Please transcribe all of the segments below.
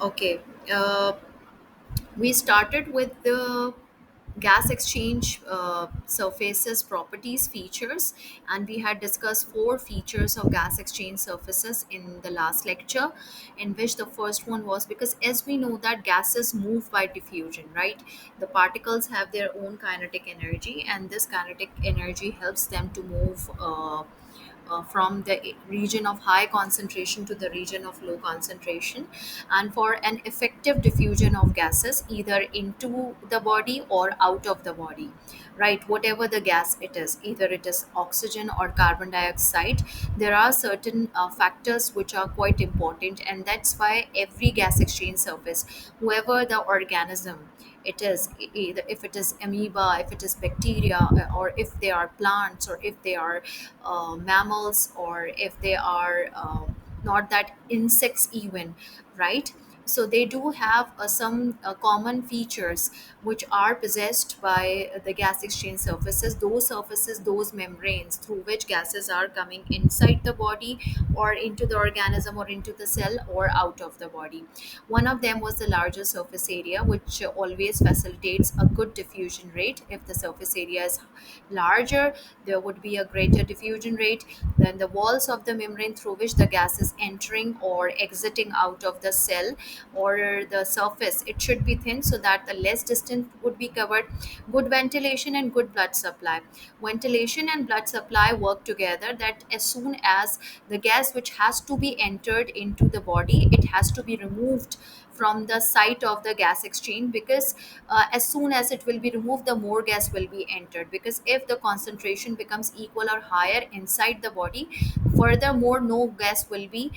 Okay. Uh, we started with the gas exchange surfaces properties features, and we had discussed four features of gas exchange surfaces in the last lecture, in which the first one was because, as we know, that gases move by diffusion, right? The particles have their own kinetic energy, and this kinetic energy helps them to move from the region of high concentration to the region of low concentration, and for an effective diffusion of gases either into the body or out of the body, right? Whatever the gas it is, either it is oxygen or carbon dioxide, there are certain factors which are quite important, and that's why every gas exchange surface, whoever the organism it is, either if it is amoeba, if it is bacteria, or if they are plants, or if they are mammals, or if they are not that insects even, right? So they do have some common features which are possessed by the gas exchange surfaces, those surfaces, those membranes through which gases are coming inside the body or into the organism or into the cell or out of the body. One of them was the larger surface area, which always facilitates a good diffusion rate. If the surface area is larger, there would be a greater diffusion rate. Then the walls of the membrane through which the gas is entering or exiting out of the cell or the surface, it should be thin so that the less distance would be covered. Good ventilation and good blood supply. Ventilation and blood supply work together, that as soon as the gas which has to be entered into the body, it has to be removed from the site of the gas exchange, because as soon as it will be removed, the more gas will be entered, because if the concentration becomes equal or higher inside the body, furthermore no gas will be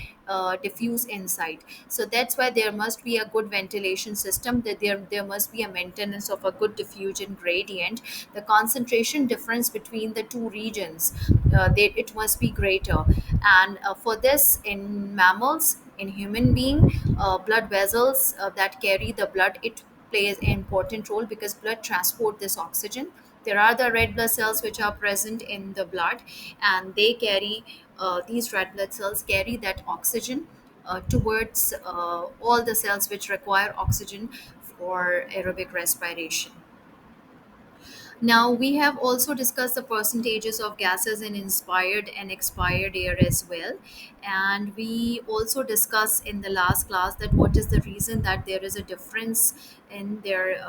diffused inside. So that's why there must be a good ventilation system, that there must be a maintenance of a good diffusion gradient. The concentration difference between the two regions, it must be greater. And for this, in mammals, in human being, blood vessels that carry the blood, it plays an important role, because blood transport this oxygen. There are the red blood cells which are present in the blood, and they carry these red blood cells carry that oxygen towards all the cells which require oxygen for aerobic respiration. Now, we have also discussed the percentages of gases in inspired and expired air as well. And we also discussed in the last class that what is the reason that there is a difference in their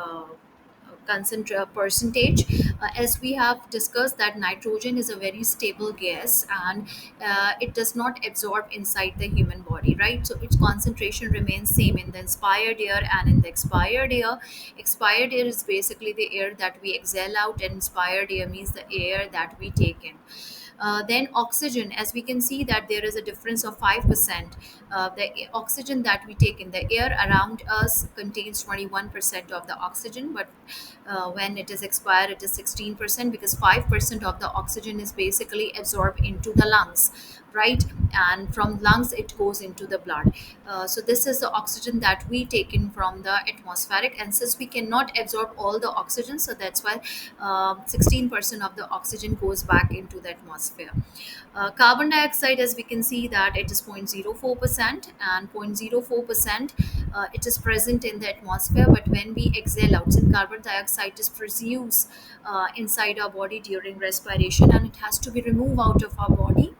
percentage. As we have discussed, that nitrogen is a very stable gas, and it does not absorb inside the human body, right? So its concentration remains same in the inspired air and in the expired air. Expired air is basically the air that we exhale out, and inspired air means the air that we take in. Then oxygen, as we can see that there is a difference of 5%. The oxygen that we take in, the air around us contains 21% of the oxygen, but when it is expired, it is 16%, because 5% of the oxygen is basically absorbed into the lungs, right? And from lungs it goes into the blood. So this is the oxygen that we take in from the atmospheric, and since we cannot absorb all the oxygen, so that's why 16% of the oxygen goes back into the atmosphere. Carbon dioxide, as we can see, that it is 0.04%, and 0.04% it is present in the atmosphere, but when we exhale out, since carbon dioxide is produced inside our body during respiration, and it has to be removed out of our body.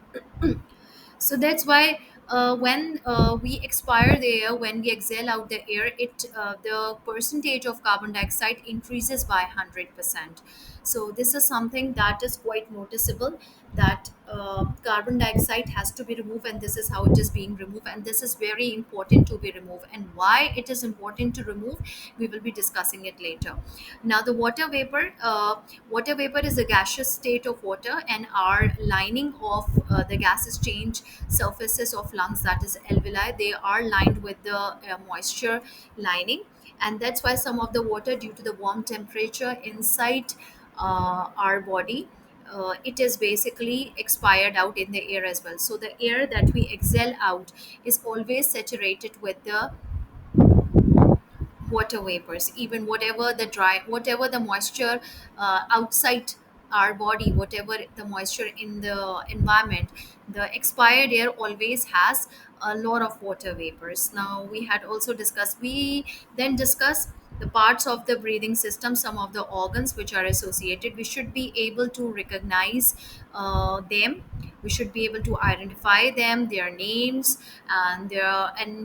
So that's why when we expire the air, when we exhale out the air, it the percentage of carbon dioxide increases by 100%. So this is something that is quite noticeable, that carbon dioxide has to be removed, and this is how it is being removed, and this is very important to be removed, and why it is important to remove, we will be discussing it later. Now, the water vapor is a gaseous state of water, and our lining of the gases change surfaces of lungs, that is alveoli, they are lined with the moisture lining. And that's why some of the water, due to the warm temperature inside our body, it is basically expired out in the air as well. So the air that we exhale out is always saturated with the water vapors, even whatever the moisture outside our body, whatever the moisture in the environment, the expired air always has a lot of water vapors. Now we had also discussed, we then discussed the parts of the breathing system, some of the organs which are associated. We should be able to recognize them. We should be able to identify them, their names, and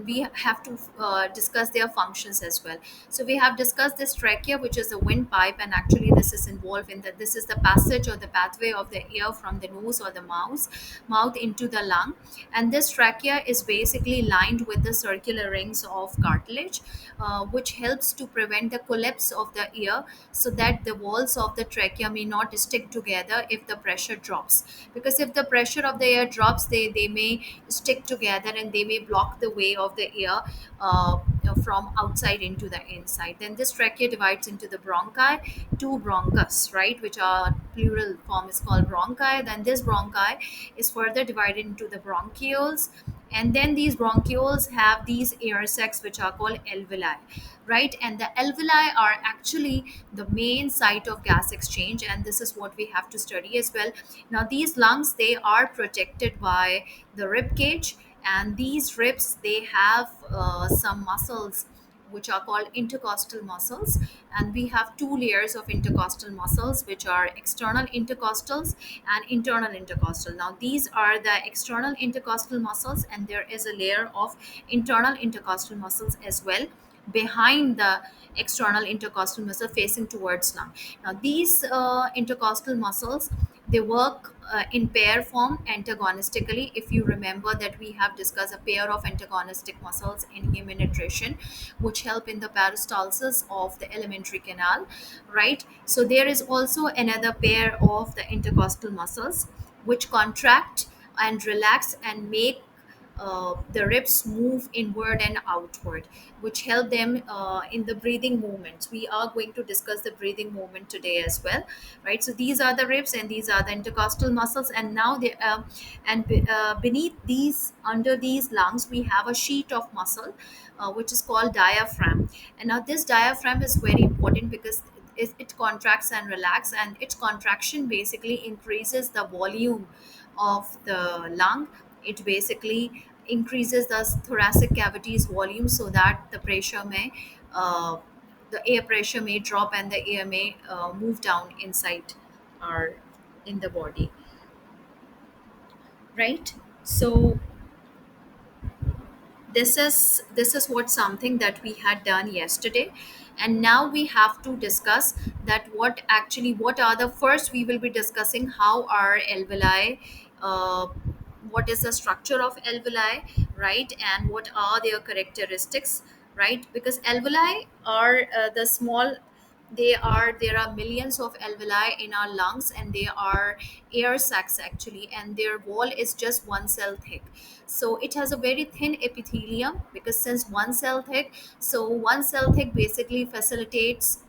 we have to discuss their functions as well. So we have discussed this trachea, which is the windpipe, and actually this is involved in that, this is the passage or the pathway of the air from the nose or the mouth into the lung. And this trachea is basically lined with the circular rings of cartilage, which helps to prevent the collapse of the ear, so that the walls of the trachea may not stick together if the pressure drops. Because if the pressure of the air drops, they may stick together and they may block the way of the air from outside into the inside. Then this trachea divides into the bronchi, two bronchus, right, which are plural form is called bronchi. Then this bronchi is further divided into the bronchioles, and then these bronchioles have these air sacs which are called alveoli, right. And the alveoli are actually the main site of gas exchange, and this is what we have to study as well. Now these lungs, they are protected by the rib cage, and these ribs, they have some muscles which are called intercostal muscles. And we have two layers of intercostal muscles, which are external intercostals and internal intercostal. Now these are the external intercostal muscles, and there is a layer of internal intercostal muscles as well behind the external intercostal muscle facing towards lung. Now these intercostal muscles, they work in pair form antagonistically. If you remember that we have discussed a pair of antagonistic muscles in human nutrition, which help in the peristalsis of the alimentary canal, right. So there is also another pair of the intercostal muscles which contract and relax and make the ribs move inward and outward, which help them in the breathing movements. We are going to discuss the breathing movement today as well, right. So these are the ribs and these are the intercostal muscles, and now they beneath these, under these lungs, we have a sheet of muscle which is called diaphragm. And now this diaphragm is very important because it contracts and relax, and its contraction basically increases the volume of the lung. It basically increases the thoracic cavity's volume, so that the pressure may uh, the air pressure may drop and the air may move down inside or in the body, right. So this is what something that we had done yesterday, and now we have to discuss that what are the, first we will be discussing how are alveoli, uh, what is the structure of alveoli, right, and what are their characteristics, right. Because alveoli are the small, there are millions of alveoli in our lungs, and they are air sacs actually, and their wall is just one cell thick. So it has a very thin epithelium, because since one cell thick, so one cell thick basically facilitates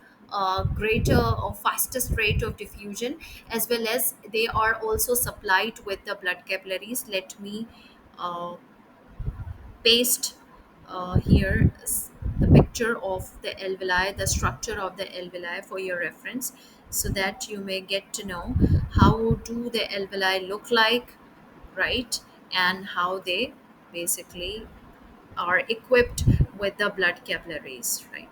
greater or fastest rate of diffusion, as well as they are also supplied with the blood capillaries. Let me uh, paste the picture of the alveoli, the structure of the alveoli for your reference, so that you may get to know how do the alveoli look like, right, and how they basically are equipped with the blood capillaries, right.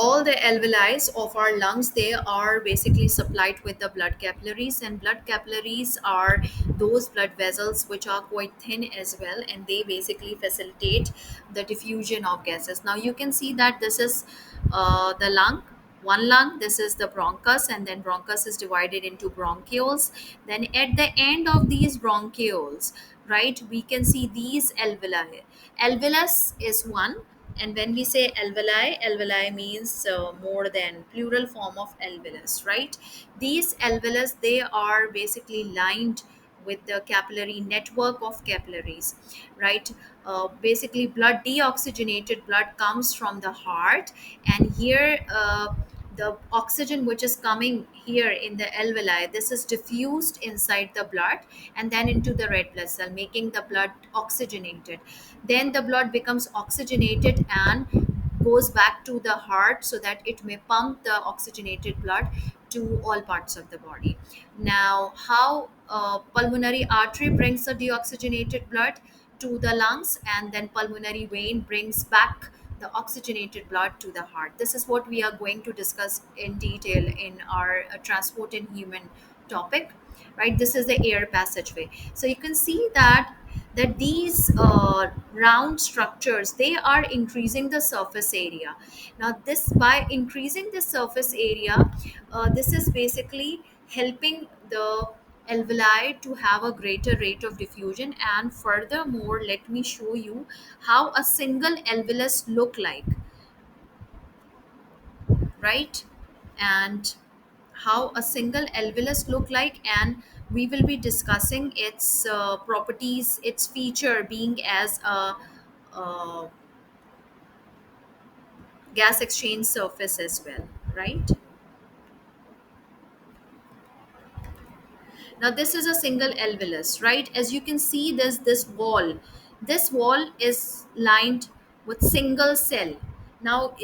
All the alveoli of our lungs, they are basically supplied with the blood capillaries, and blood capillaries are those blood vessels which are quite thin as well, and they basically facilitate the diffusion of gases. Now you can see that this is the lung, one lung, this is the bronchus, and then bronchus is divided into bronchioles. Then at the end of these bronchioles, right, we can see these alveoli. Alveolus is one, and when we say alveoli, alveoli means more than plural form of alveolus, right. These alveolus, they are basically lined with the capillary network of capillaries, right. Basically blood, deoxygenated blood comes from the heart, and here the oxygen which is coming here in the alveoli, this is diffused inside the blood and then into the red blood cell, making the blood oxygenated. Then the blood becomes oxygenated and goes back to the heart, so that it may pump the oxygenated blood to all parts of the body. Now, how pulmonary artery brings the deoxygenated blood to the lungs, and then pulmonary vein brings back the oxygenated blood to the heart. This is what we are going to discuss in detail in our transport in human topic, right? This is the air passageway. So you can see that these round structures, they are increasing the surface area. Now this, by increasing the surface area, this is basically helping the alveoli to have a greater rate of diffusion. And furthermore, let me show you how a single alveolus look like, right? And how a single alveolus look like, and we will be discussing its properties, its feature being as a gas exchange surface as well, right? Now this is a single alveolus, right? As you can see, there's this wall. This wall is lined with single cell. Now,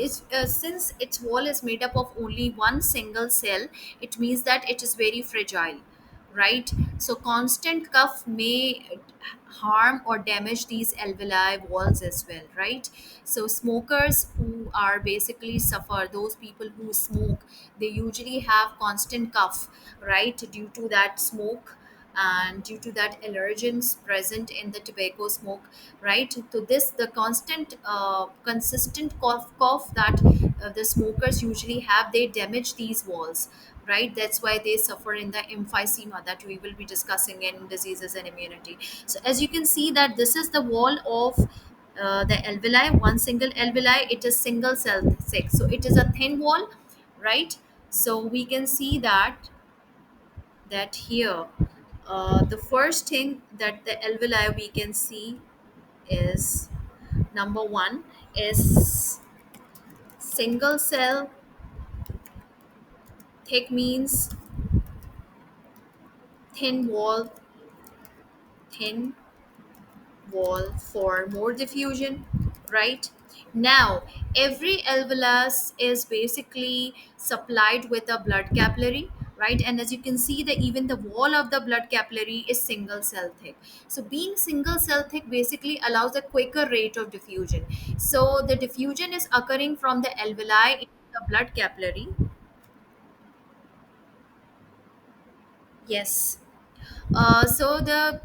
since its wall is made up of only one single cell, it means that it is very fragile, right? So constant cuff may harm or damage these alveoli walls as well, right? So smokers who are basically suffer, those people who smoke, they usually have constant cough, right, due to that smoke and due to that allergens present in the tobacco smoke, right? So this, the constant consistent cough that the smokers usually have, they damage these walls, right? That's why they suffer in the emphysema that we will be discussing in diseases and immunity. So as you can see that this is the wall of the alveoli, one single alveoli, it is single cell thick, so it is a thin wall, right? So we can see that here, the first thing that the alveoli we can see is, number one is single cell thick, means thin wall, thin wall for more diffusion, right? Now, every alveolus is basically supplied with a blood capillary, right? And as you can see, that even the wall of the blood capillary is single cell thick. So being single cell thick basically allows a quicker rate of diffusion. So the diffusion is occurring from the alveoli into the blood capillary. Yes. So the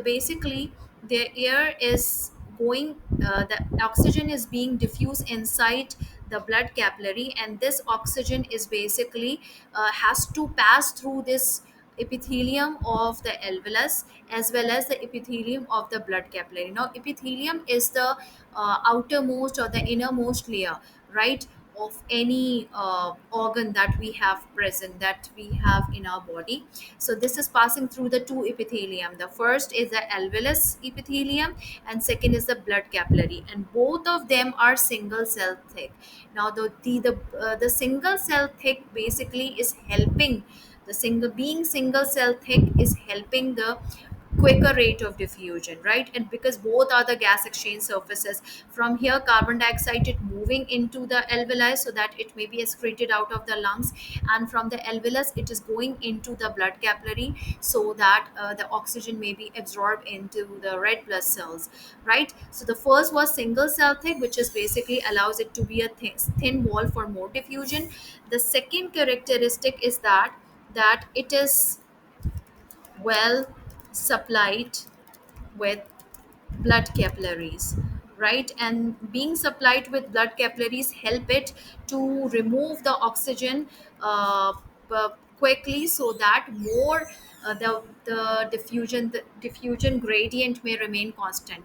basically the air is going, the oxygen is being diffused inside the blood capillary, and this oxygen is basically has to pass through this epithelium of the alveolus as well as the epithelium of the blood capillary. Now epithelium is the outermost or the innermost layer, right, of any organ that we have present, that we have in our body. So this is passing through the two epithelium. The first is the alveolus epithelium, and second is the blood capillary, and both of them are single cell thick. Now the single cell thick basically is helping, the single, being single cell thick is helping the quicker rate of diffusion, right? And because both are the gas exchange surfaces, from here carbon dioxide it moving into the alveoli so that it may be excreted out of the lungs, and from the alveolus it is going into the blood capillary so that the oxygen may be absorbed into the red blood cells, right? So the first was single cell thick, which is basically allows it to be a thin wall for more diffusion. The second characteristic is that it is well supplied with blood capillaries, right? And being supplied with blood capillaries help it to remove the oxygen quickly, so that more the diffusion gradient may remain constant,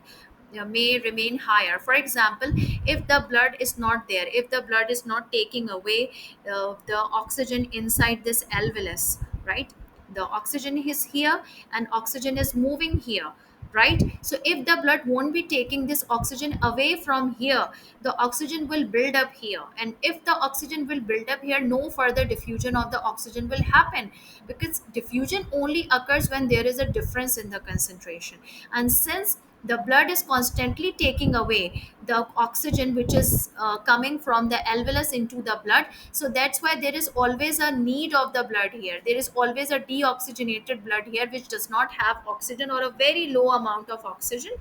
may remain higher. For example, if the blood is not there, if the blood is not taking away the oxygen inside this alveolus, right, the oxygen is here and oxygen is moving here, right? So if the blood won't be taking this oxygen away from here, the oxygen will build up here, and if the oxygen will build up here, no further diffusion of the oxygen will happen, because diffusion only occurs when there is a difference in the concentration. And since the blood is constantly taking away the oxygen which is coming from the alveolus into the blood. So that's why there is always a need of the blood here. There is always a deoxygenated blood here which does not have oxygen or a very low amount of oxygen.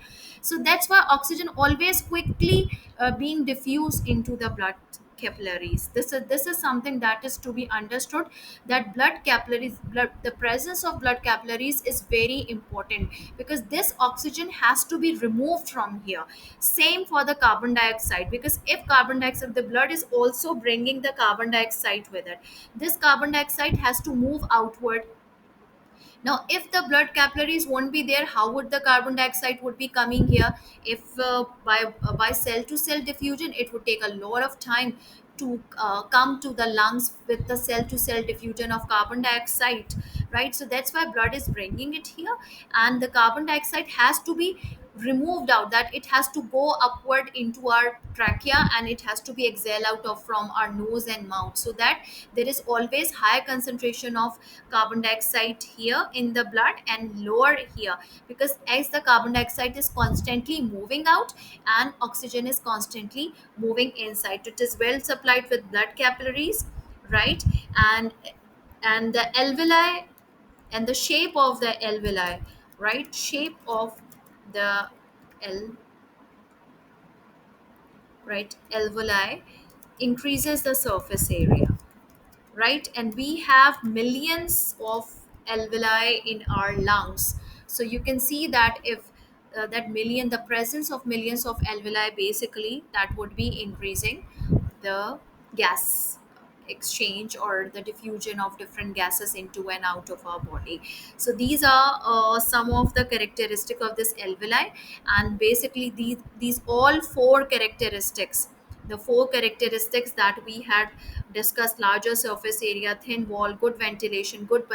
So that's why oxygen always quickly being diffused into the blood capillaries. This is something that is to be understood, that blood capillaries, blood, the presence of blood capillaries is very important, because this oxygen has to be removed from here. Same for the carbon dioxide, because if carbon dioxide, the blood is also bringing the carbon dioxide with it. This carbon dioxide has to move outward. Now if the blood capillaries won't be there, how would the carbon dioxide would be coming here? If by cell to cell diffusion, it would take a lot of time to come to the lungs with the cell to cell diffusion of carbon dioxide, right? So that's why blood is bringing it here, and the carbon dioxide has to be removed out, that it has to go upward into our trachea and it has to be exhaled out of from our nose and mouth, so that there is always higher concentration of carbon dioxide here in the blood and lower here, because as the carbon dioxide is constantly moving out and oxygen is constantly moving inside, it is well supplied with blood capillaries, right? And and the alveoli and the shape of the alveoli, right? Shape of the L, right, alveoli increases the surface area, right? And we have millions of alveoli in our lungs. So you can see that if the presence of millions of alveoli, basically that would be increasing the gas exchange or the diffusion of different gases into and out of our body. So these are some of the characteristic of this alveoli. And basically these all four characteristics, the four characteristics that we had discussed: larger surface area, thin wall, good ventilation, good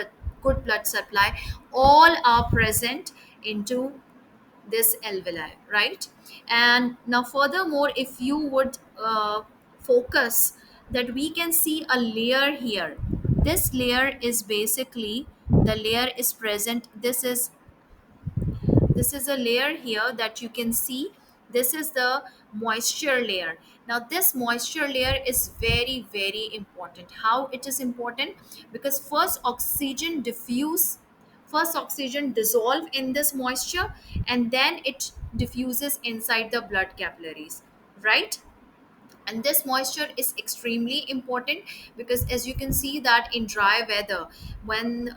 blood supply, all are present into this alveoli, right? And now furthermore, if you would focus, that we can see a layer here. This layer is basically, the layer is present, this is a layer here that you can see. This is the moisture layer. Now this moisture layer is very very important. How it is important? Because first oxygen dissolve in this moisture, and then it diffuses inside the blood capillaries, right? And this moisture is extremely important, because as you can see that in dry weather, when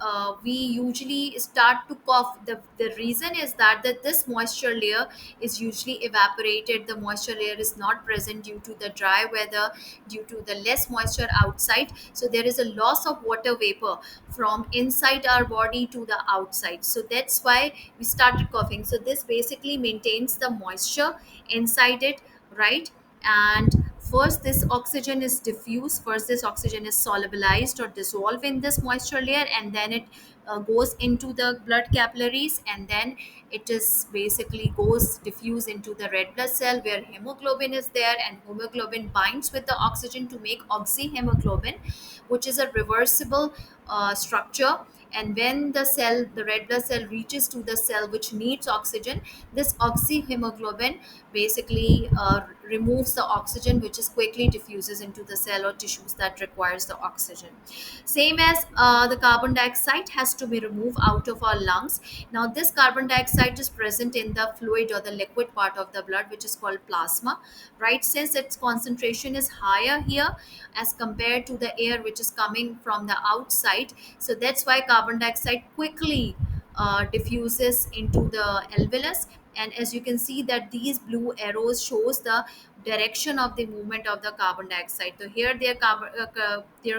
we usually start to cough, the reason is that this moisture layer is usually evaporated. The moisture layer is not present due to the dry weather, due to the less moisture outside. So there is a loss of water vapor from inside our body to the outside, so that's why we started coughing. So this basically maintains the moisture inside it, right? And first this oxygen is diffused, first this oxygen is solubilized or dissolved in this moisture layer, and then it goes into the blood capillaries, and then it is basically goes diffuse into the red blood cell, where hemoglobin is there, and hemoglobin binds with the oxygen to make oxyhemoglobin, which is a reversible structure. And when the red blood cell reaches to the cell which needs oxygen, this oxyhemoglobin basically removes the oxygen, which is quickly diffuses into the cell or tissues that requires the oxygen. Same as the carbon dioxide has to be removed out of our lungs. Now this carbon dioxide is present in the fluid or the liquid part of the blood, which is called plasma, right? Since its concentration is higher here as compared to the air which is coming from the outside, so that's why carbon dioxide quickly diffuses into the alveolus. And as you can see that these blue arrows shows the direction of the movement of the carbon dioxide. So here their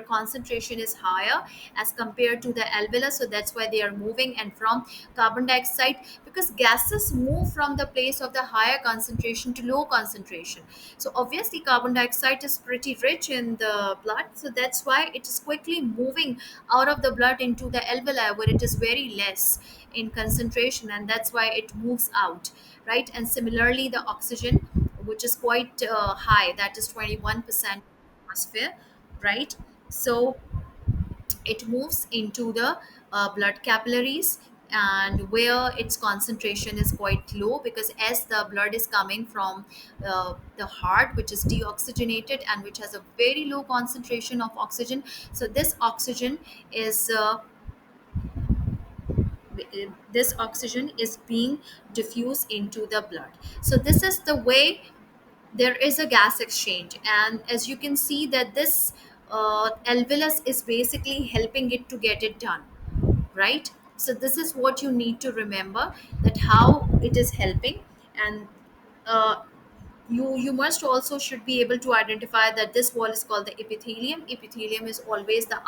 concentration is higher as compared to the alveolus, so that's why they are moving. And from carbon dioxide, because gases move from the place of the higher concentration to low concentration, so obviously carbon dioxide is pretty rich in the blood, so that's why it is quickly moving out of the blood into the alveoli, where it is very less in concentration, and that's why it moves out, right? And similarly the oxygen, which is quite high, that is 21% atmosphere, right? So it moves into the blood capillaries, and where its concentration is quite low, because as the blood is coming from the heart, which is deoxygenated and which has a very low concentration of oxygen. So is uh, this oxygen is being diffused into the blood. So this is the way there is a gas exchange, and as you can see that this alveolus is basically helping it to get it done, right? So this is what you need to remember, that how it is helping. And uh, you must also should be able to identify that this wall is called the epithelium. Epithelium is always the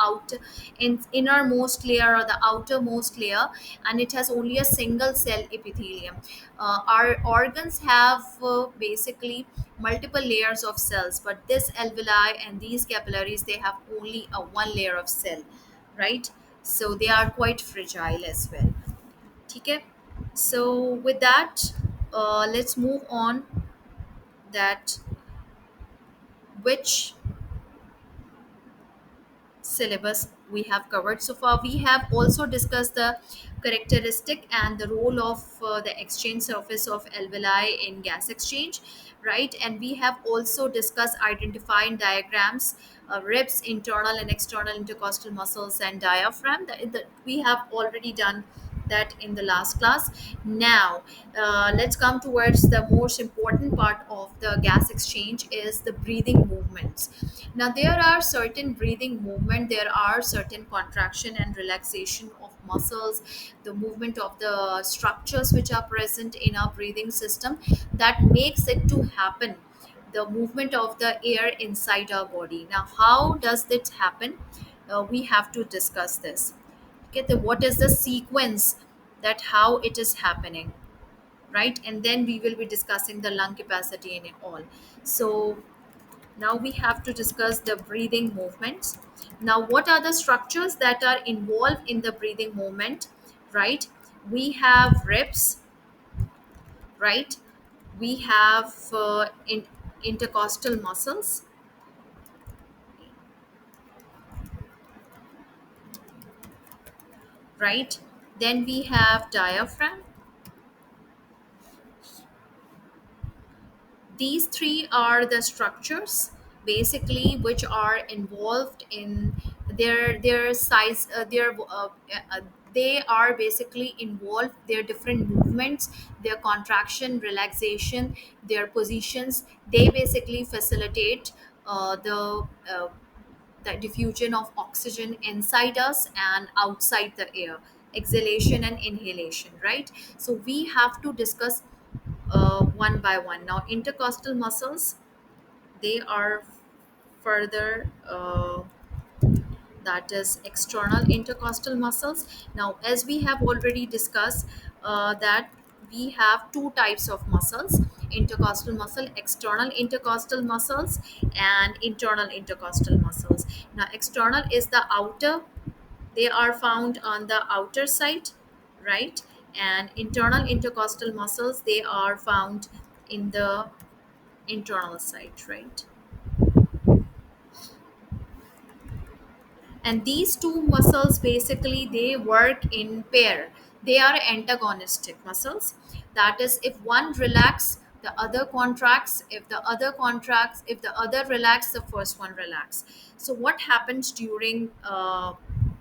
innermost layer or the outermost layer, and it has only a single cell epithelium. Our organs have basically multiple layers of cells, but this alveoli and these capillaries, they have only a one layer of cell, right? So they are quite fragile as well. Okay. So with that, let's move on, that which syllabus we have covered so far. We have also discussed the characteristic and the role of the exchange surface of alveoli in gas exchange, right? And we have also discussed identifying diagrams, ribs, internal and external intercostal muscles, and diaphragm. We have already done that in the last class. Now, let's come towards the most important part of the gas exchange, is the breathing movements. Now, there are certain breathing movement, there are certain contraction and relaxation of muscles, the movement of the structures which are present in our breathing system, that makes it to happen, the movement of the air inside our body. Now, how does it happen? We have to discuss this. Okay, what is the sequence, that how it is happening, right? And then we will be discussing the lung capacity and all. So now we have to discuss the breathing movements. Now, what are the structures that are involved in the breathing movement, right? We have ribs, right? We have intercostal muscles, right? Then we have diaphragm. These three are the structures basically which are involved in their size, they are basically involved, their different movements, their contraction, relaxation, their positions, they basically facilitate the diffusion of oxygen inside us and outside the air, exhalation and inhalation, right? So we have to discuss one by one. Now, intercostal muscles, they are further, that is external intercostal muscles. Now, as we have already discussed, that we have two types of muscles: intercostal muscle, external intercostal muscles, and internal intercostal muscles. Now, external is the outer, they are found on the outer side, right? And internal intercostal muscles, they are found in the internal side, right? And these two muscles basically they work in pair, they are antagonistic muscles. That is, if one relax, the other contracts, if the other contracts, if the other relax, the first one relax. So what happens during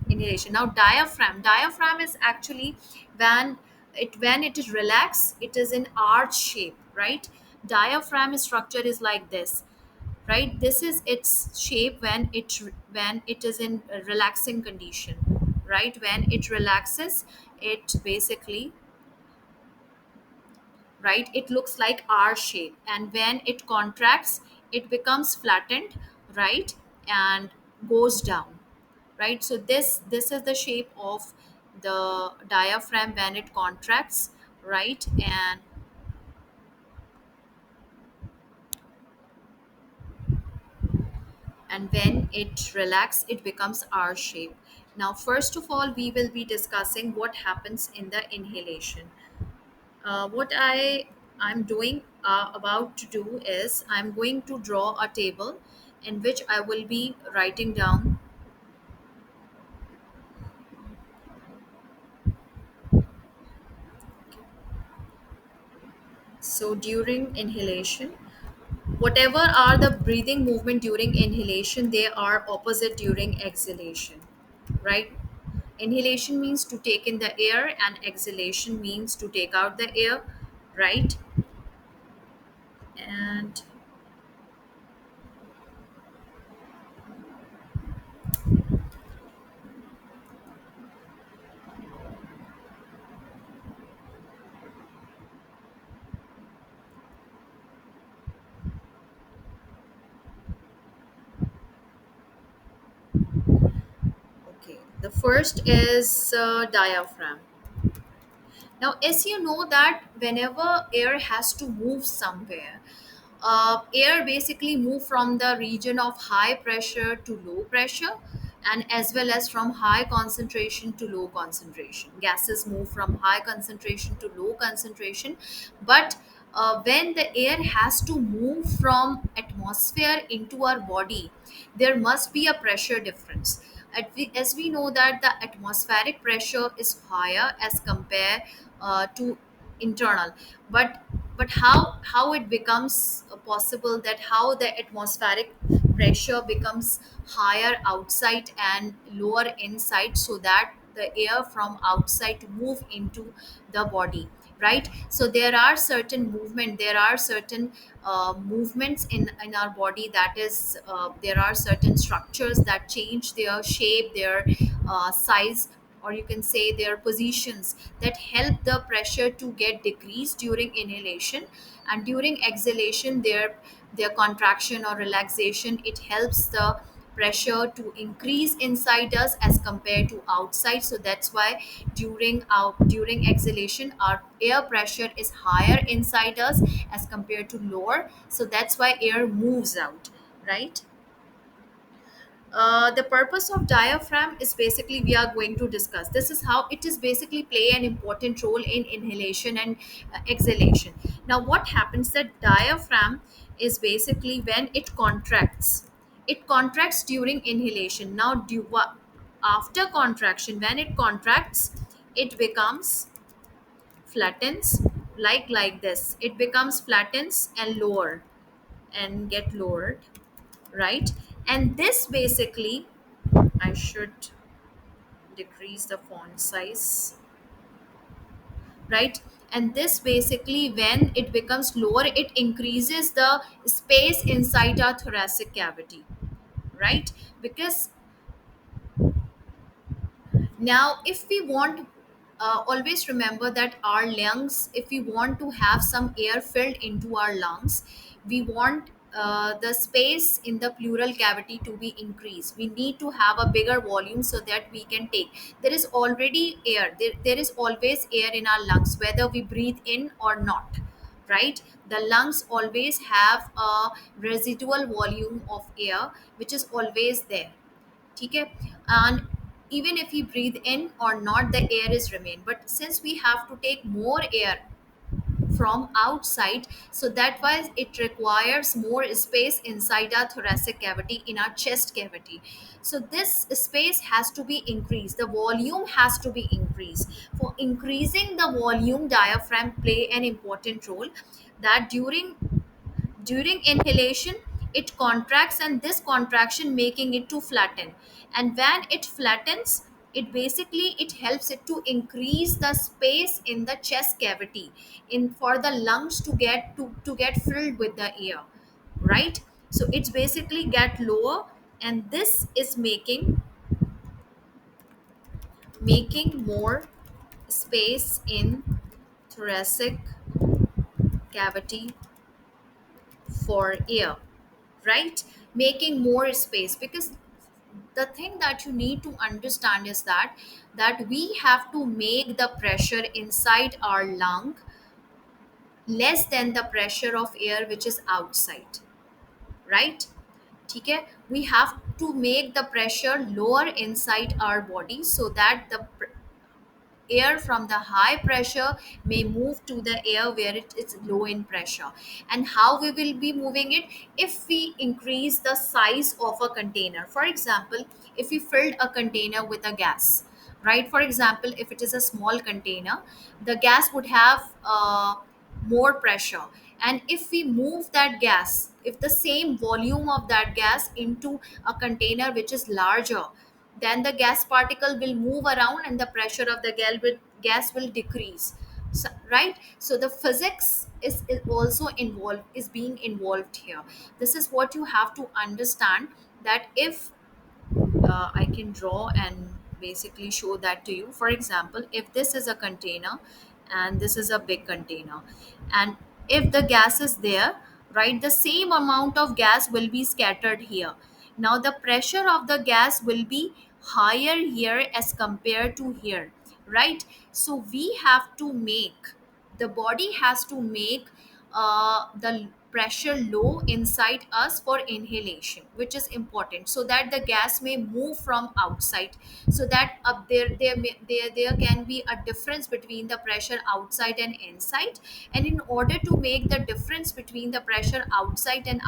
inhalation? Now, diaphragm is actually when it is relaxed, it is in arch shape, right? Diaphragm structure is like this, right? This is its shape when it is in a relaxing condition, right? When it relaxes, it basically, right, it looks like R shape, and when it contracts, it becomes flattened, right, and goes down, right? So this is the shape of the diaphragm when it contracts, right? And when it relaxes, it becomes R shape. Now, first of all, we will be discussing what happens in the inhalation. What I'm doing, about to do, is I'm going to draw a table in which I will be writing down So during inhalation, whatever are the breathing movement during inhalation, they are opposite during exhalation, right? Inhalation means to take in the air, and exhalation means to take out the air, right? And okay, the first is diaphragm. Now, as you know that whenever air has to move somewhere, air basically move from the region of high pressure to low pressure, and as well as from high concentration to low concentration. Gases move from high concentration to low concentration, but when the air has to move from atmosphere into our body, there must be a pressure difference. As we know that the atmospheric pressure is higher as compared to internal, but how it becomes possible that how the atmospheric pressure becomes higher outside and lower inside, so that the air from outside to move into the body, right? So there are certain movement, there are certain movements in our body, that is there are certain structures that change their shape, their size, or you can say their positions, that help the pressure to get decreased during inhalation, and during exhalation their contraction or relaxation, it helps the pressure to increase inside us as compared to outside. So that's why during exhalation our air pressure is higher inside us as compared to lower, so that's why air moves out, right? The purpose of diaphragm is basically we are going to discuss. This is how it is basically play an important role in inhalation and exhalation. Now, what happens? That diaphragm is basically when it contracts. It contracts during inhalation. Now, after contraction, when it contracts, it becomes flattens like this. It becomes flattens and lower and get lowered, right? And this basically, I should decrease the font size, right? And this basically, when it becomes lower, it increases the space inside our thoracic cavity, right? Because now, if we want, always remember that our lungs, if we want to have some air filled into our lungs, we want the space in the pleural cavity to be increased. We need to have a bigger volume so that we can take. There is already air, there is always air in our lungs, whether we breathe in or not, right? The lungs always have a residual volume of air which is always there, ठीक है? And even if we breathe in or not, the air is remain, but since we have to take more air from outside, so that why it requires more space inside our thoracic cavity, in our chest cavity. So this space has to be increased, the volume has to be increased. For increasing the volume, diaphragm play an important role, that during inhalation, it contracts, and this contraction making it to flatten. And when it flattens, it helps it to increase the space in the chest cavity, in for the lungs to get filled with the air, right? So it's basically get lower, and this is making more space in thoracic cavity for air, right? Making more space, because the thing that you need to understand is that we have to make the pressure inside our lung less than the pressure of air which is outside, right? ठीक है? We have to make the pressure lower inside our body, so that the air from the high pressure may move to the air where it is low in pressure. And how we will be moving it? If we increase the size of a container, for example, if we filled a container with a gas, right? For example, if it is a small container, the gas would have more pressure. And if we move that gas, if the same volume of that gas into a container which is larger, then the gas particle will move around and the pressure of the gas will decrease. So, right, so the physics is also involved, is being involved here. This is what you have to understand, that if I can draw and basically show that to you. For example, if this is a container and this is a big container, and if the gas is there, right, the same amount of gas will be scattered here. Now, the pressure of the gas will be higher here as compared to here, right? So, we have to make, the body has to make the pressure low inside us for inhalation, which is important, so that the gas may move from outside, so that up there can be a difference between the pressure outside and inside. And in order to make the difference between the pressure outside and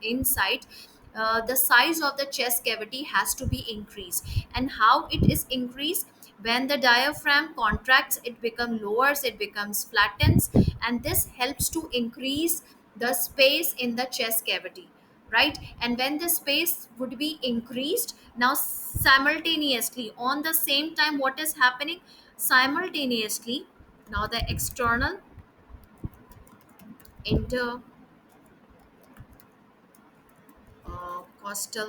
inside, the size of the chest cavity has to be increased. And how it is increased? When the diaphragm contracts, it becomes lowers, it becomes flattens, and this helps to increase the space in the chest cavity, right? And when the space would be increased, now simultaneously on the same time, what is happening simultaneously? Now the external intercostal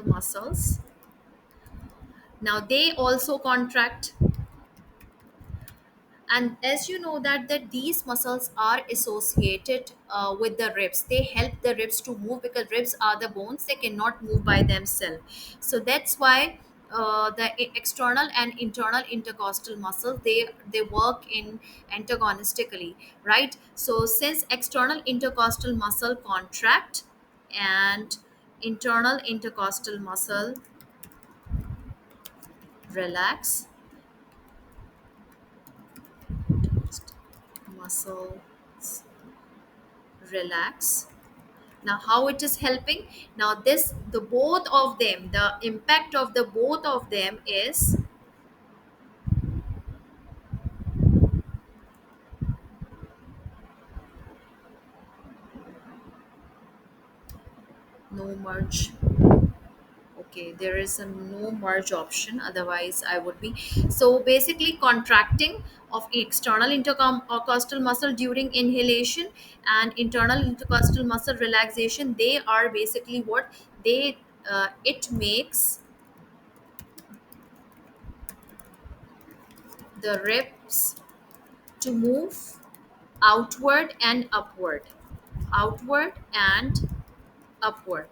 muscles, now they also contract. And as you know that these muscles are associated with the ribs, they help the ribs to move, because ribs are the bones, they cannot move by themselves. So that's why external and internal intercostal muscles, they work in antagonistically, right? So since external intercostal muscle contract and internal intercostal muscle relax, muscles relax. Now how it is helping? Now this, the both of them, the impact of the both of them is no merge. Okay, there is a no merge option, otherwise I would be. So basically contracting of external intercostal muscle during inhalation and internal intercostal muscle relaxation, they are basically what they it makes the ribs to move outward and upward, outward and upward,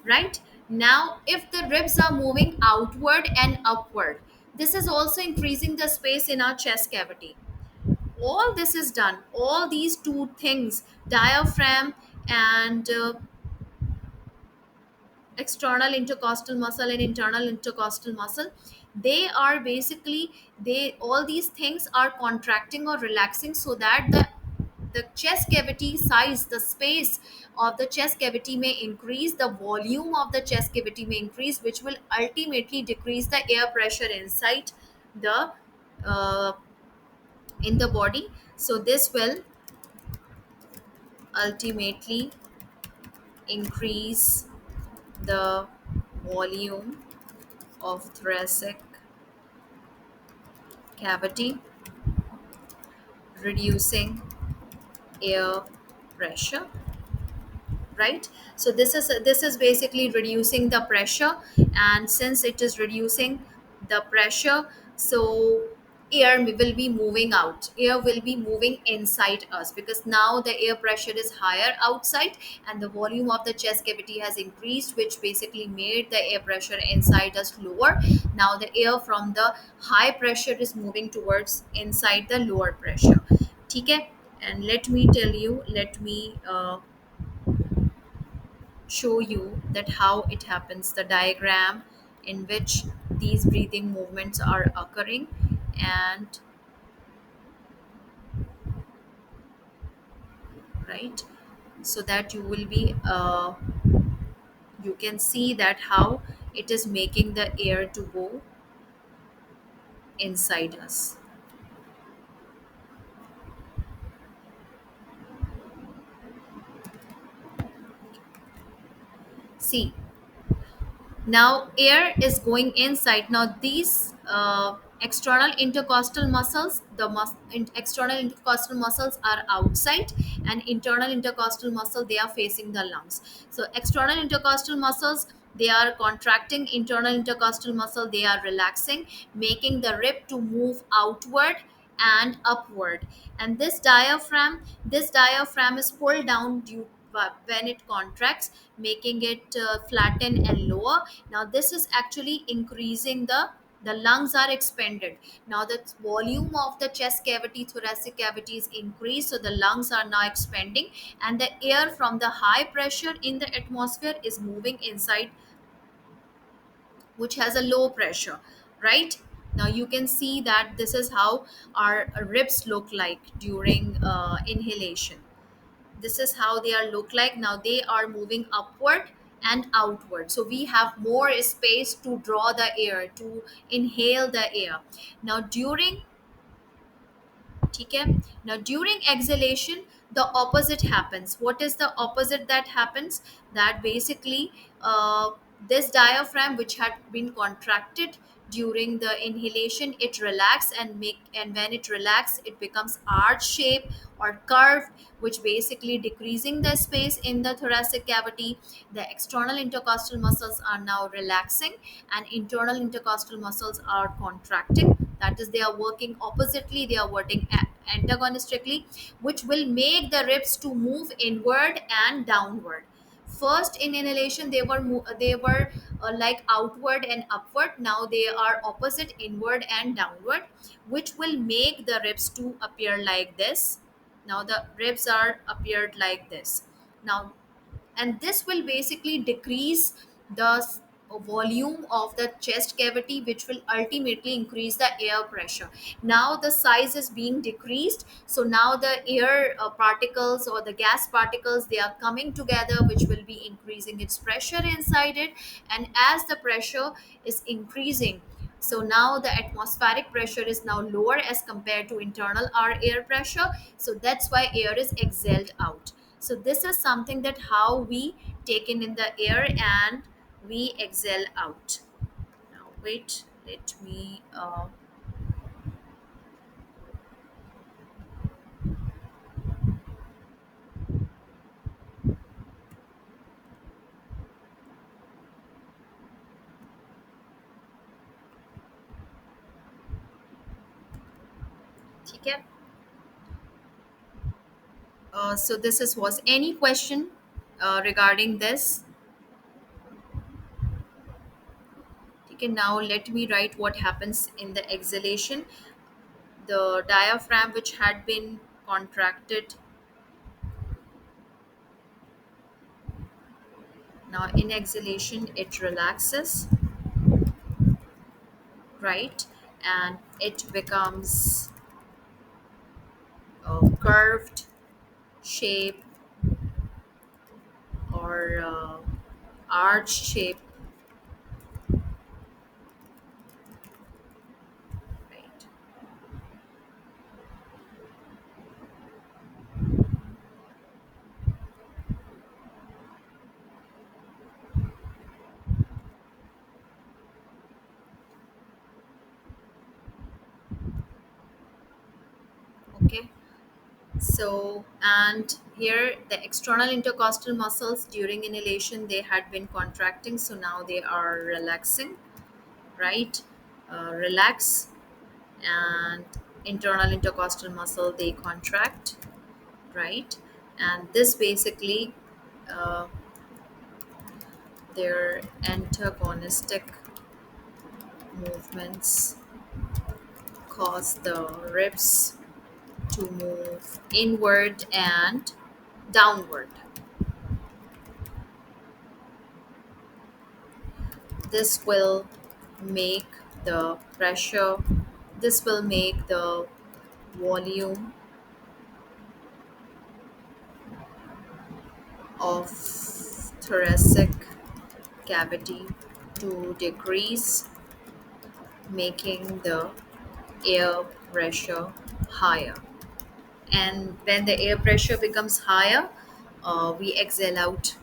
right? Now if the ribs are moving outward and upward, this is also increasing the space in our chest cavity. All this is done, all these two things, diaphragm and external intercostal muscle and internal intercostal muscle, they are basically, they, all these things are contracting or relaxing, so that the chest cavity size, the space of the chest cavity may increase, the volume of the chest cavity may increase, which will ultimately decrease the air pressure inside the uh, in the body. So this will ultimately increase the volume of thoracic cavity, reducing air pressure, right? So this is basically reducing the pressure. And since it is reducing the pressure, so air will be moving out, air will be moving inside us, because now the air pressure is higher outside and the volume of the chest cavity has increased, which basically made the air pressure inside us lower. Now the air from the high pressure is moving towards inside the lower pressure. Okay. And let me tell you, let me show you that how it happens, the diagram in which these breathing movements are occurring. And right, so that you will be you can see that how it is making the air to go inside us. See, now air is going inside. Now these external intercostal muscles, external intercostal muscles are outside, and internal intercostal muscle, they are facing the lungs. So external intercostal muscles, they are contracting, internal intercostal muscle, they are relaxing, making the rib to move outward and upward. And this diaphragm is pulled down due when it contracts, making it flatten and lower. Now this is actually increasing the lungs are expanded. Now the volume of the chest cavity, thoracic cavity is increased, so the lungs are now expanding, and the air from the high pressure in the atmosphere is moving inside, which has a low pressure, right? Now you can see that this is how our ribs look like during inhalation. This is how they are look like. Now they are moving upward and outward, so we have more space to draw the air, to inhale the air. Now during ठीक है. Now during exhalation, the opposite happens. What is the opposite that happens? That basically, uh, this diaphragm which had been contracted during the inhalation, it relax and when it relax, it becomes arch shape or curved, which basically decreasing the space in the thoracic cavity. The external intercostal muscles are now relaxing, and internal intercostal muscles are contracting. That is, they are working oppositely, they are working antagonistically, which will make the ribs to move inward and downward. First in inhalation, they were like outward and upward. Now they are opposite, inward and downward, which will make the ribs to appear like this. Now the ribs are appeared like this. Now, and this will basically decrease the volume of the chest cavity, which will ultimately increase the air pressure. Now the size is being decreased, so now the air particles or the gas particles, they are coming together, which will be increasing its pressure inside it. And as the pressure is increasing, so now the atmospheric pressure is now lower as compared to internal our air pressure, so that's why air is exhaled out. So this is something that how we take in the air and we exhale out. Now wait, let me ठीक है. So this is was any question regarding this. Okay, now let me write what happens in the exhalation. The diaphragm which had been contracted, now in exhalation it relaxes, right? And it becomes a curved shape or arch shape, right? Okay. So, and here the external intercostal muscles during inhalation, they had been contracting, so now they are relaxing, right? Relax, and internal intercostal muscle, they contract, right? And this basically, uh, their antagonistic movements cause the ribs to move inward and downward. This will make the pressure, this will make the volume of thoracic cavity to decrease, making the air pressure higher. And when the air pressure becomes higher, we exhale out.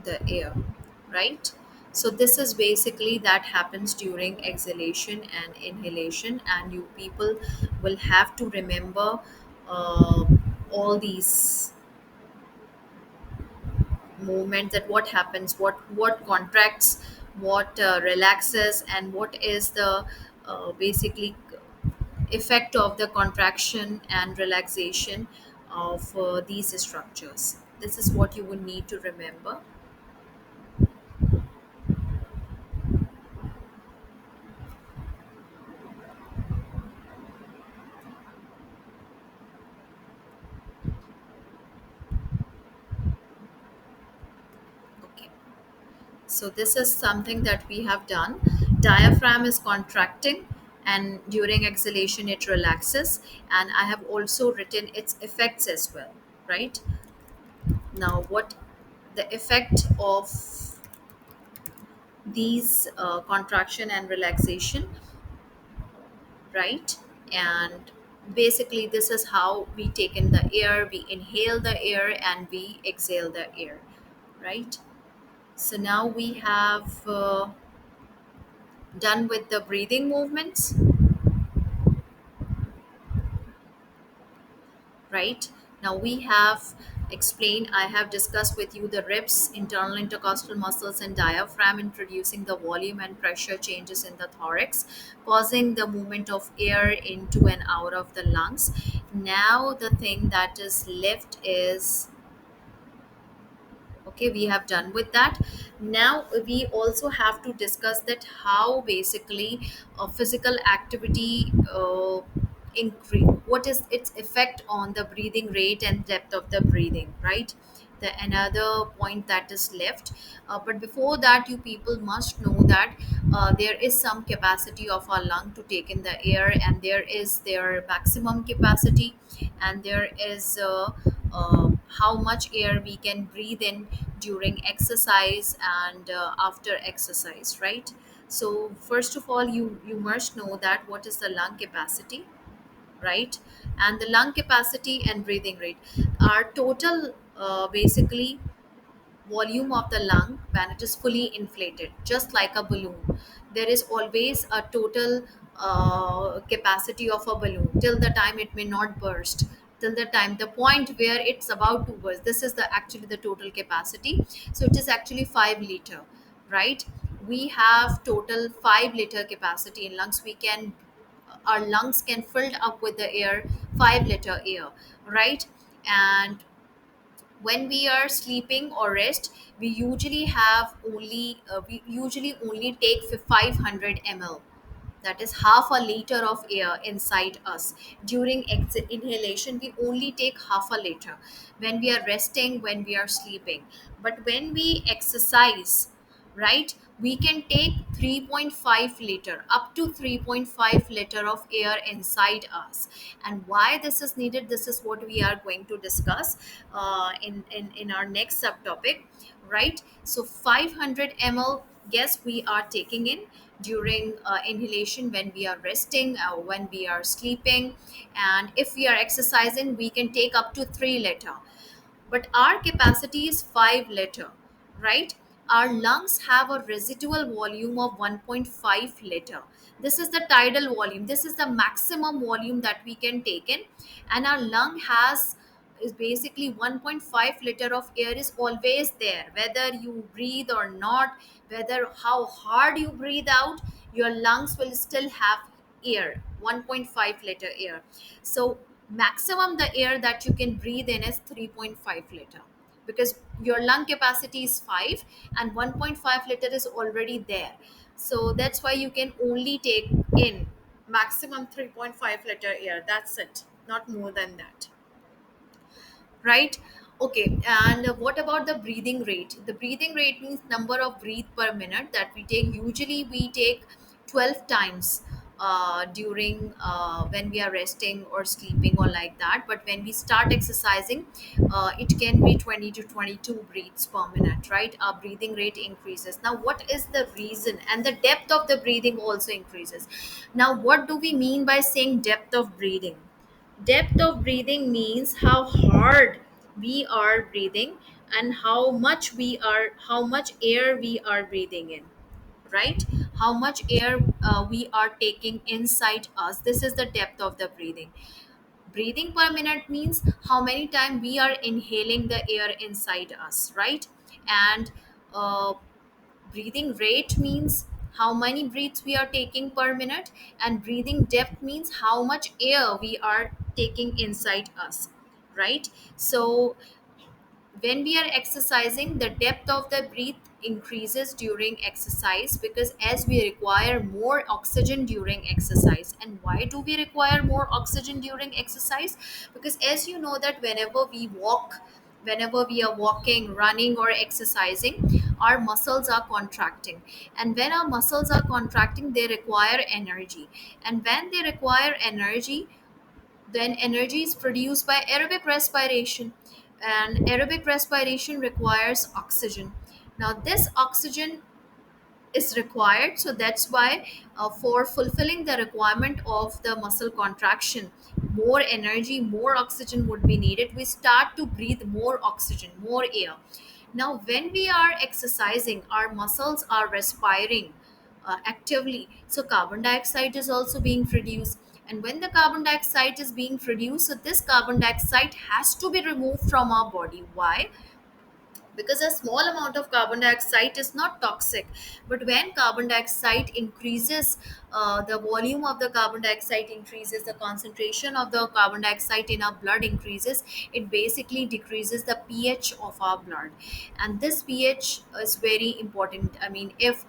the air, right? So this is basically that happens during exhalation and inhalation, and you people will have to remember uh, all these movements, that what happens, what contracts, what relaxes, and what is the basically effect of the contraction and relaxation of these structures. This is what you will need to remember. Okay. So this is something that we have done. Diaphragm is contracting, and during exhalation it relaxes, and I have also written its effects as well, right? Now, what the effect of these contraction and relaxation, right? And basically this is how we take in the air, we inhale the air and we exhale the air, right? So now we have done with the breathing movements, right? Now we have explained, I have discussed with you the ribs, internal intercostal muscles, and diaphragm, introducing the volume and pressure changes in the thorax, causing the movement of air into and out of the lungs. Now the thing that is left is, okay, we have done with that. Now we also have to discuss that how basically physical activity increase, what is its effect on the breathing rate and depth of the breathing, right? The another point that is left. But before that, you people must know that there is some capacity of our lung to take in the air, and there is their maximum capacity, and there is how much air we can breathe in during exercise and after exercise, right? So first of all, you must know that what is the lung capacity, right? And the lung capacity and breathing rate are total basically volume of the lung when it is fully inflated, just like a balloon. There is always a total capacity of a balloon till the time it may not burst, till the time the point where it's about to burst. This is the actually the total capacity. So it is actually 5 liter, right? We have total 5 liter capacity in lungs. We can, our lungs can filled up with the air, 5 liter air, right? And when we are sleeping or rest, we usually only take 500 ml, that is half a liter of air inside us. During inhalation we only take half a liter when we are resting, when we are sleeping. But when we exercise, right, we can take 3.5 liter, up to 3.5 liter of air inside us. And why this is needed, this is what we are going to discuss in our next subtopic, right? So 500 ml, yes, we are taking in during inhalation when we are resting, when we are sleeping, and if we are exercising we can take up to 3 liter. But our capacity is 5 liter, right? Our lungs have a residual volume of 1.5 liter. This is the tidal volume, this is the maximum volume that we can take in. And our lung has is basically 1.5 liter of air is always there, whether you breathe or not, whether how hard you breathe out, your lungs will still have air, 1.5 liter air. So maximum the air that you can breathe in is 3.5 liter, because your lung capacity is 5 and 1.5 liter is already there. So that's why you can only take in maximum 3.5 liter air, that's it, not more than that, right? Okay, and what about the breathing rate? The breathing rate means number of breath per minute that we take. Usually we take 12 times during when we are resting or sleeping or like that. But when we start exercising, it can be 20 to 22 breaths per minute, right? Our breathing rate increases. Now what is the reason? And the depth of the breathing also increases. Now what do we mean by saying depth of breathing? Depth of breathing means how hard we are breathing, and how much air we are breathing in, right? How much air we are taking inside us. This is the depth of the breathing. Breathing per minute means how many times we are inhaling the air inside us, right? And uh, breathing rate means how many breaths we are taking per minute, and breathing depth means how much air we are taking inside us, right? So when we are exercising, the depth of the breath increases during exercise, because as we require more oxygen during exercise. And why do we require more oxygen during exercise? Because as you know that whenever we are walking, running, or exercising, our muscles are contracting. And when our muscles are contracting, they require energy. And when they require energy, then energy is produced by aerobic respiration, and aerobic respiration requires oxygen. Now this oxygen is required, so that's why for fulfilling the requirement of the muscle contraction, more energy, more oxygen would be needed. We start to breathe more oxygen, more air. Now when we are exercising, our muscles are respiring actively, so carbon dioxide is also being produced. And when the carbon dioxide is being produced, so this carbon dioxide has to be removed from our body. Why? Because a small amount of carbon dioxide is not toxic, but when carbon dioxide increases, the volume of the carbon dioxide increases, the concentration of the carbon dioxide in our blood increases, it basically decreases the pH of our blood. And this pH is very important. I mean, if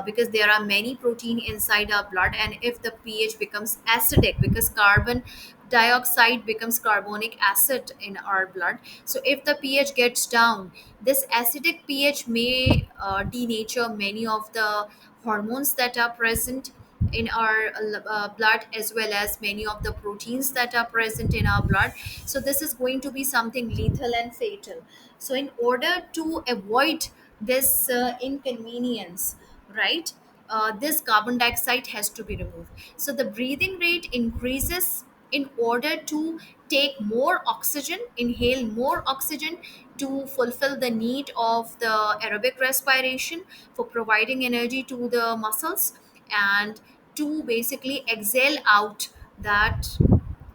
because there are many protein inside our blood, and if the pH becomes acidic, because carbon dioxide becomes carbonic acid in our blood, so if the pH gets down, this acidic pH may denature many of the hormones that are present in our blood, as well as many of the proteins that are present in our blood. So this is going to be something lethal and fatal. So in order to avoid this inconvenience, right, this carbon dioxide has to be removed. So the breathing rate increases in order to take more oxygen, inhale more oxygen, to fulfill the need of the aerobic respiration, for providing energy to the muscles, and to basically exhale out that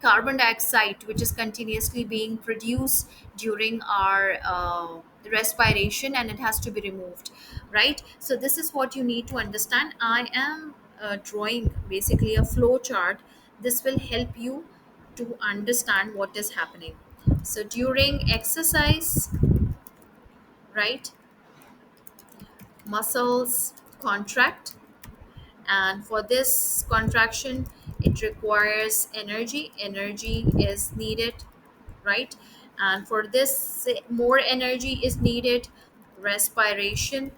carbon dioxide which is continuously being produced during our respiration, and it has to be removed, right? So this is what you need to understand. I am drawing basically a flow chart. This will help you to understand what is happening. So during exercise, right, muscles contract, and for this contraction it requires energy is needed, right? And for this more energy is needed, respiration,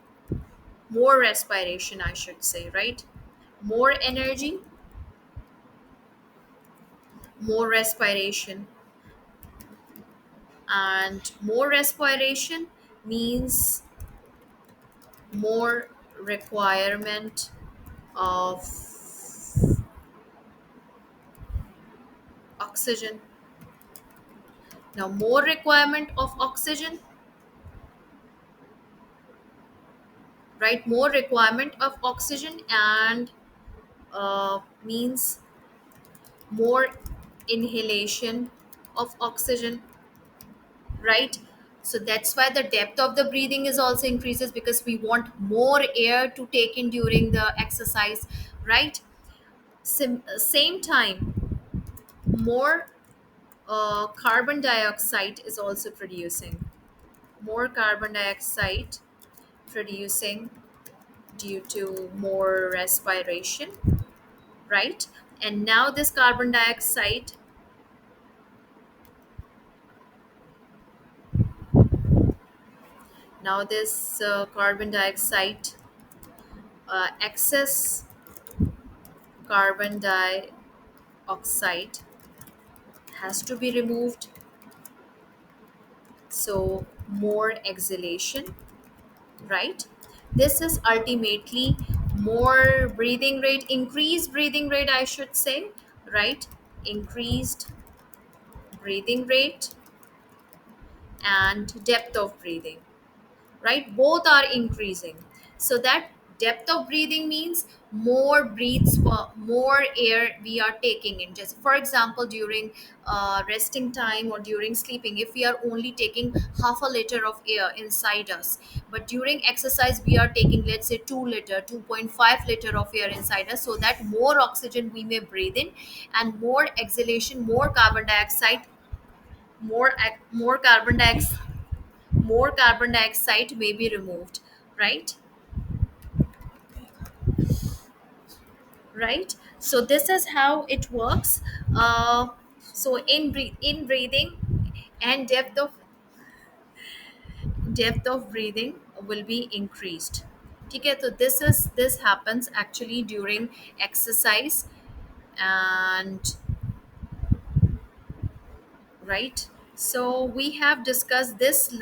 more respiration I should say, right? More energy, more respiration. And more respiration means more requirement of oxygen. Now more requirement of oxygen, right? More requirement of oxygen, and means more inhalation of oxygen, right? So that's why the depth of the breathing is also increases, because we want more air to take in during the exercise, right? Same time, more carbon dioxide is also producing, more carbon dioxide producing due to more respiration, right? And now this carbon dioxide, now this carbon dioxide, excess carbon dioxide has to be removed, so more exhalation, right? This is ultimately more breathing rate, increased breathing rate I should say, right? Increased breathing rate, and depth of breathing, right? Both are increasing. So that depth of breathing means more breaths per more air we are taking in. Just for example, during resting time or during sleeping, if we are only taking half a liter of air inside us, but during exercise we are taking, let's say, 2 liter, 2.5 liter of air inside us, so that more oxygen we may breathe in and more exhalation, more carbon dioxide, more carbon dioxide, more carbon dioxide may be removed, right? Right, so this is how it works. uh, so in breathing and depth of breathing will be increased. Okay, so this happens actually during exercise. And right, so we have discussed this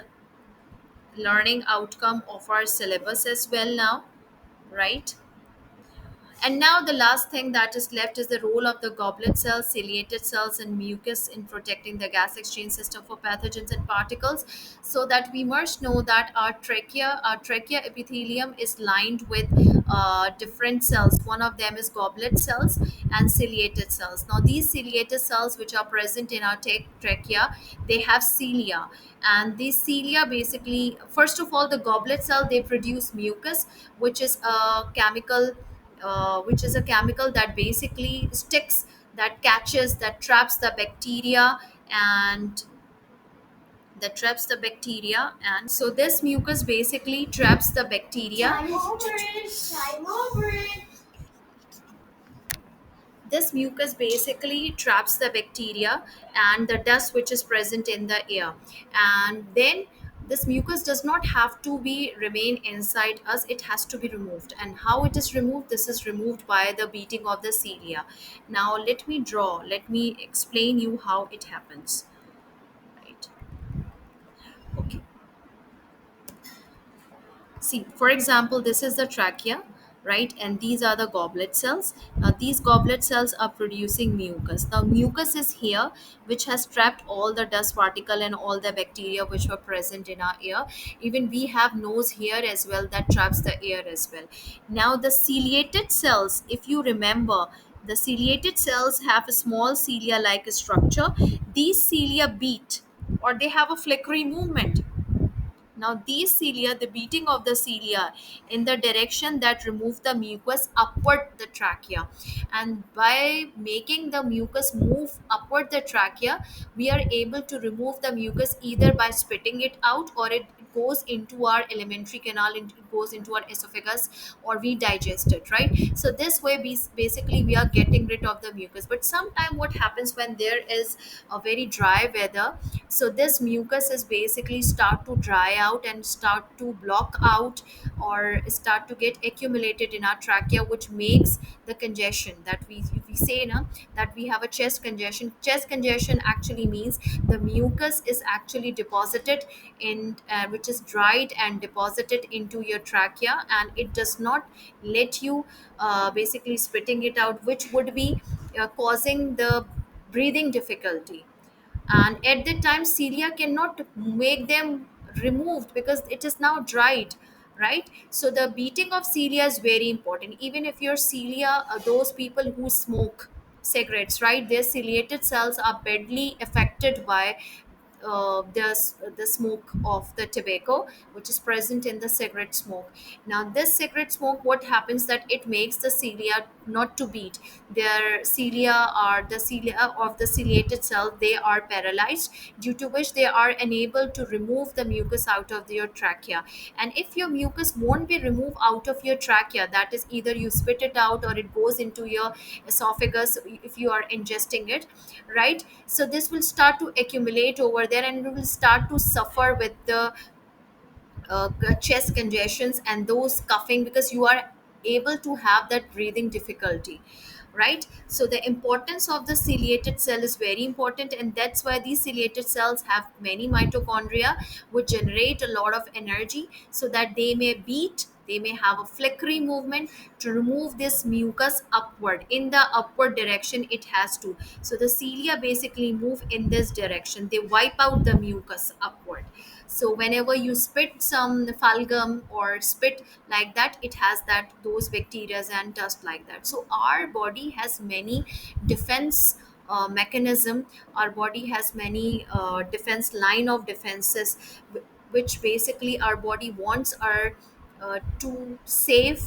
learning outcome of our syllabus as well now, right? And now the last thing that is left is the role of the goblet cells, ciliated cells, and mucus in protecting the gas exchange system for pathogens and particles. So that we must know that our trachea epithelium is lined with different cells. One of them is goblet cells and ciliated cells. Now these ciliated cells, which are present in our trachea, they have cilia, and these cilia basically, first of all, the goblet cell, they produce mucus, which is a chemical, that basically sticks, that catches, that traps the bacteria, and and so this mucus basically traps the bacteria. This mucus basically traps the bacteria and the dust which is present in the air. And then this mucus does not have to be remain inside us, it has to be removed. And how it is removed? This is removed by the beating of the cilia. Now let me explain you how it happens, right? Okay. See, for example, this is the trachea, right? And these are the goblet cells. Now, these goblet cells are producing mucus. Now, mucus is here, which has trapped all the dust particle and all the bacteria which were present in our air. Even we have nose here as well that traps the air as well. Now, the ciliated cells, if you remember, the ciliated cells have a small cilia-like structure. These cilia beat, or they have a flickery movement. Now, these cilia, the beating of the cilia in the direction that remove the mucus upward the trachea, and by making the mucus move upward the trachea, we are able to remove the mucus either by spitting it out, or it goes into our alimentary canal, and it goes into our esophagus, or we digest it, right? So this way, basically, we are getting rid of the mucus. But sometime what happens when there is a very dry weather, so this mucus is basically start to dry out and start to block out, or start to get accumulated in our trachea, which makes the congestion that we say now, that we have a chest congestion. Chest congestion actually means the mucus is actually deposited in, which is dried and deposited into your trachea, and it does not let you basically spitting it out, which would be causing the breathing difficulty. And at that time, cilia cannot make them removed because it is now dried, right? So the beating of cilia is very important. Even if your cilia, those people who smoke cigarettes, right, their ciliated cells are badly affected by the smoke of the tobacco, which is present in the cigarette smoke. Now this cigarette smoke, what happens, that it makes the cilia not to beat. Their cilia, are the cilia of the ciliated cell, they are paralyzed, due to which they are unable to remove the mucus out of your trachea. And if your mucus won't be removed out of your trachea, that is, either you spit it out or it goes into your esophagus if you are ingesting it, right? So this will start to accumulate over there, and we will start to suffer with the chest congestions and those coughing, because you are able to have that breathing difficulty, right? So the importance of the ciliated cell is very important, and that's why these ciliated cells have many mitochondria, which generate a lot of energy, so that they may beat, they may have a flickery movement to remove this mucus upward, in the upward direction it has to. So the cilia basically move in this direction, they wipe out the mucus upward. So whenever you spit some falgum or spit like that, it has that those bacteria and dust like that. So our body has many defense mechanism. Our body has many defense line of defenses, which basically our body wants our to save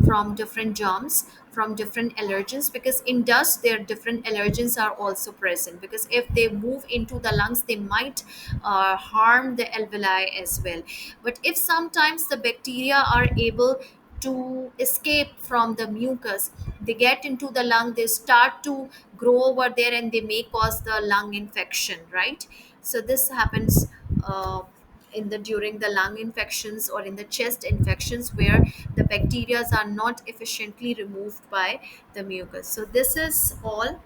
from different germs, from different allergens, because in dust there different allergens are also present, because if they move into the lungs they might harm the alveoli as well. But if sometimes the bacteria are able to escape from the mucus, they get into the lung, they start to grow over there and they may cause the lung infection, right? So this happens in the during the lung infections or in the chest infections, where the bacteria are not efficiently removed by the mucus. So this is all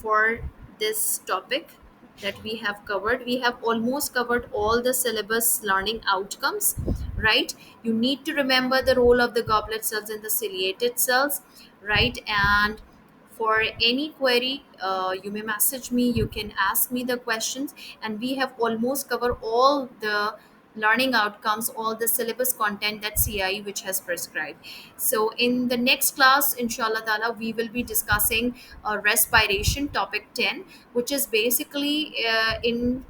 for this topic that we have covered. We have almost covered all the syllabus learning outcomes, right? You need to remember the role of the goblet cells and the ciliated cells, right? And for any query, you may message me, you can ask me the questions, and we have almost covered all the learning outcomes, all the syllabus content that CIE which has prescribed. So in the next class, inshallah ta'ala, we will be discussing respiration topic 10, which is basically in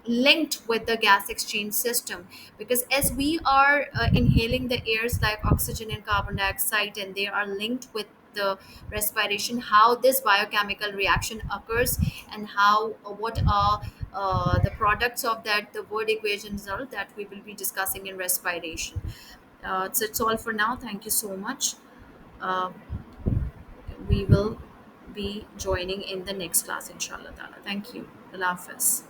linked with the gas exchange system, because as we are inhaling the airs like oxygen and carbon dioxide, and they are linked with the respiration, how this biochemical reaction occurs, and how what are the products of that, the word equation result that we will be discussing in respiration. So it's all for now. Thank you so much. uh, we will be joining in the next class, inshallah ta'ala. Thank you. Allah Hafiz.